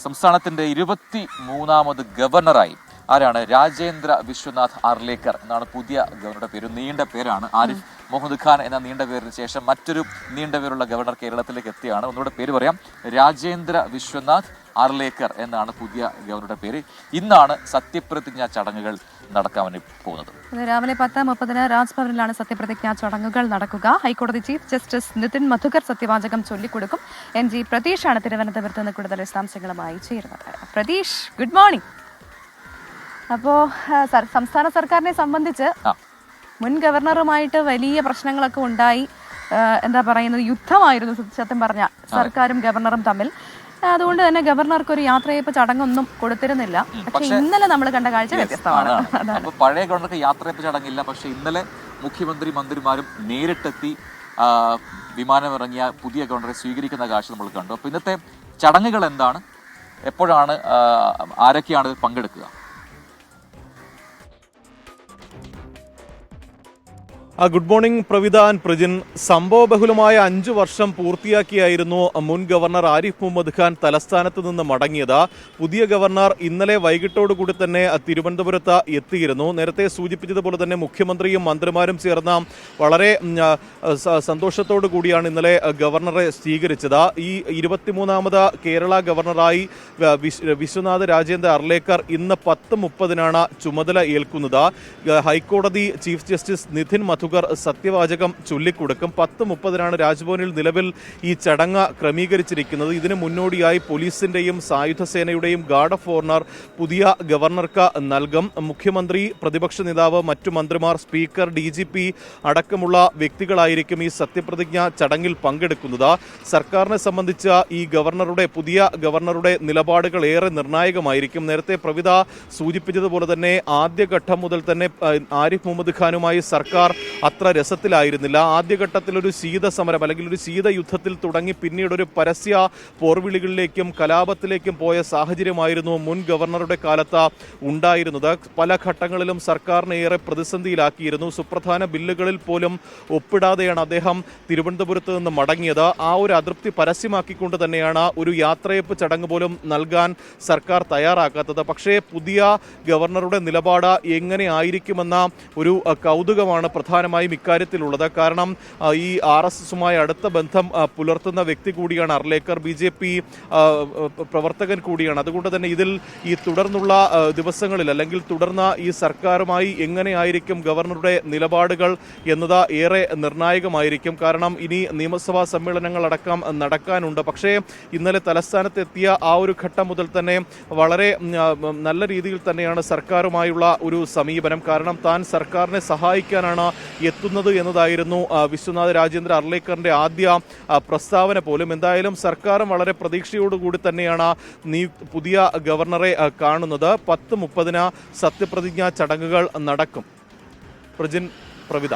സംസ്ഥാനത്തിന്റെ 23ാമത് ഗവർണറായി ആരാണ്? രാജേന്ദ്ര വിശ്വനാഥ് ആർലേക്കർ എന്നാണ് പുതിയ ഗവർണറുടെ പേര്. നീണ്ട പേരാണ്. ആരിഫ് മുഹമ്മദ് ഖാൻ എന്ന നീണ്ട പേരിന് ശേഷം മറ്റൊരു നീണ്ട പേരുള്ള ഗവർണർ കേരളത്തിലേക്ക് എത്തിയാണ്. ഒന്നുകൂടെ പേര് പറയാം, രാജേന്ദ്ര വിശ്വനാഥ് ആർലേക്കർ എന്നാണ് പുതിയ ഗവർണറുടെ പേര്. ഇന്നാണ് സത്യപ്രതിജ്ഞാ ചടങ്ങുകൾ നടക്കാൻ വേണ്ടി പോകുന്നത്. രാവിലെ 10:30 രാജ്ഭവനിലാണ് സത്യപ്രതിജ്ഞാ ചടങ്ങുകൾ നടക്കുക. ഹൈക്കോടതി ചീഫ് ജസ്റ്റിസ് നിതിൻ മധുകർ സത്യവാചകം ചൊല്ലിക്കൊടുക്കും. NG പ്രതീഷാണ് തിരുവനന്തപുരത്ത് നിന്ന് കൂടുതൽ വിശദാംശങ്ങളുമായി ചേരുന്നത്. Pratheesh, good morning. അപ്പോ സംസ്ഥാന സർക്കാരിനെ സംബന്ധിച്ച് മുൻ ഗവർണറുമായിട്ട് വലിയ പ്രശ്നങ്ങളൊക്കെ ഉണ്ടായി. എന്താ പറയുന്നത്, യുദ്ധമായിരുന്നു സത്യം പറഞ്ഞ സർക്കാരും ഗവർണറും തമ്മിൽ. അതുകൊണ്ട് തന്നെ ഗവർണർക്ക് ഒരു യാത്രയയപ്പ് ചടങ്ങൊന്നും കൊടുത്തിരുന്നില്ല. പക്ഷെ ഇന്നലെ നമ്മൾ കണ്ട കാഴ്ച വ്യത്യസ്തമാണ്. പഴയ ഗവർണർക്ക് യാത്രയയപ്പ് ചടങ്ങില്ല. പക്ഷെ ഇന്നലെ മുഖ്യമന്ത്രി മന്ത്രിമാരും നേരിട്ടെത്തി വിമാനമിറങ്ങിയ പുതിയ ഗവർണറെ സ്വീകരിക്കുന്ന കാഴ്ച നമ്മൾ കണ്ടു. അപ്പൊ ഇന്നത്തെ ചടങ്ങുകൾ എന്താണ്, എപ്പോഴാണ്, ആരൊക്കെയാണ് പങ്കെടുക്കുക? Good morning Pravitha and Prajin. സംഭവബഹുലമായ 5 വർഷം പൂർത്തിയാക്കിയായിരുന്നു മുൻ ഗവർണർ ആരിഫ് മുഹമ്മദ് ഖാൻ തലസ്ഥാനത്ത് നിന്ന് മടങ്ങിയത്. പുതിയ ഗവർണർ ഇന്നലെ വൈകിട്ടോടുകൂടി തന്നെ തിരുവനന്തപുരത്ത് എത്തിയിരുന്നു. നേരത്തെ സൂചിപ്പിച്ചതുപോലെ തന്നെ മുഖ്യമന്ത്രിയും മന്ത്രിമാരും ചേർന്ന വളരെ സന്തോഷത്തോടു കൂടിയാണ് ഇന്നലെ ഗവർണറെ സ്വീകരിച്ചത്. ഈ 23ാമത് കേരള ഗവർണറായി വിശ്വനാഥ് രാജേന്ദ്ര അർലേക്കർ ഇന്ന് 10:30 ചുമതല ഏൽക്കുന്നത്. ഹൈക്കോടതി ചീഫ് ജസ്റ്റിസ് നിതിൻ മധുകർ സത്യവാചകം ചൊല്ലിക്കൊടുക്കും. 10:30 രാജ്ഭവനിൽ നിലവിൽ ഈ ചടങ്ങ് ക്രമീകരിച്ചിരിക്കുന്നത്. ഇതിനു മുന്നോടിയായി പോലീസിന്റെയും സായുധസേനയുടെയും ഗാർഡ് ഓഫ് ഓണർ പുതിയ ഗവർണർക്ക് നൽകും. മുഖ്യമന്ത്രി, പ്രതിപക്ഷ നേതാവ്, മറ്റു മന്ത്രിമാർ, സ്പീക്കർ, DGP അടക്കമുള്ള വ്യക്തികളായിരിക്കും ഈ സത്യപ്രതിജ്ഞ ചടങ്ങിൽ പങ്കെടുക്കുന്നത്. സർക്കാരിനെ സംബന്ധിച്ച് ഈ പുതിയ ഗവർണറുടെ നിലപാടുകൾ ഏറെ നിർണായകമായിരിക്കും. നേരത്തെ പ്രവിത സൂചിപ്പിച്ചതുപോലെ തന്നെ ആദ്യഘട്ടം മുതൽ തന്നെ ആരിഫ് മുഹമ്മദ് ഖാനുമായി സർക്കാർ അത്ര രസത്തിലായിരുന്നില്ല. ആദ്യഘട്ടത്തിൽ ഒരു ശീതസമരം അല്ലെങ്കിൽ ഒരു ശീതയുദ്ധത്തിൽ തുടങ്ങി പിന്നീട് ഒരു പരസ്യ പോർവിളികളിലേക്കും കലാപത്തിലേക്കും പോയ സാഹചര്യമായിരുന്നു മുൻ ഗവർണറുടെ കാലത്ത് ഉണ്ടായിരുന്നത്. പല ഘട്ടങ്ങളിലും സർക്കാരിനെ ഏറെ പ്രതിസന്ധിയിലാക്കിയിരുന്നു. സുപ്രധാന ബില്ലുകളിൽ പോലും ഒപ്പിടാതെയാണ് അദ്ദേഹം തിരുവനന്തപുരത്ത് നിന്ന് മടങ്ങിയത്. ആ ഒരു അതൃപ്തി പരസ്യമാക്കിക്കൊണ്ട് തന്നെയാണ് ഒരു യാത്രയപ്പ് ചടങ്ങ് പോലും നൽകാൻ സർക്കാർ തയ്യാറാക്കാത്തത്. പക്ഷേ പുതിയ ഗവർണറുടെ നിലപാട് എങ്ങനെ ആയിരിക്കുമെന്ന ഒരു കൗതുകമാണ് പ്രധാനമായും ഇക്കാര്യത്തിലുള്ളത്. കാരണം ഈ RSSുമായി അടുത്ത ബന്ധം പുലർത്തുന്ന വ്യക്തി കൂടിയാണ് അർലേക്കർ, BJP പ്രവർത്തകൻ കൂടിയാണ്. അതുകൊണ്ട് തന്നെ ഇതിൽ ഈ തുടർന്നുള്ള ദിവസങ്ങളിൽ അല്ലെങ്കിൽ തുടർന്ന ഈ സർക്കാരുമായി എങ്ങനെയായിരിക്കും ഗവർണറുടെ നിലപാടുകൾ എന്നത് ഏറെ നിർണായകമായിരിക്കും. കാരണം ഇനി നിയമസഭാ സമ്മേളനങ്ങൾ അടക്കം നടക്കാനുണ്ട്. പക്ഷേ ഇന്നലെ തലസ്ഥാനത്തെത്തിയ ആ ഒരു ഘട്ടം മുതൽ തന്നെ വളരെ നല്ല രീതിയിൽ തന്നെയാണ് സർക്കാരുമായുള്ള ഒരു സമീപനം. കാരണം താൻ സർക്കാരിനെ സഹായിക്കാനാണ് എത്തുന്നത് എന്നതായിരുന്നു വിശ്വനാഥ് രാജേന്ദ്ര അർലേക്കറിന്റെ ആദ്യ പ്രസ്താവന പോലും. എന്തായാലും സർക്കാരും വളരെ പ്രതീക്ഷയോടുകൂടി തന്നെയാണ് പുതിയ ഗവർണറെ കാണുന്നത്. 10:30 സത്യപ്രതിജ്ഞാ ചടങ്ങുകൾ നടക്കും. പ്രജിൻ, പ്രവിത.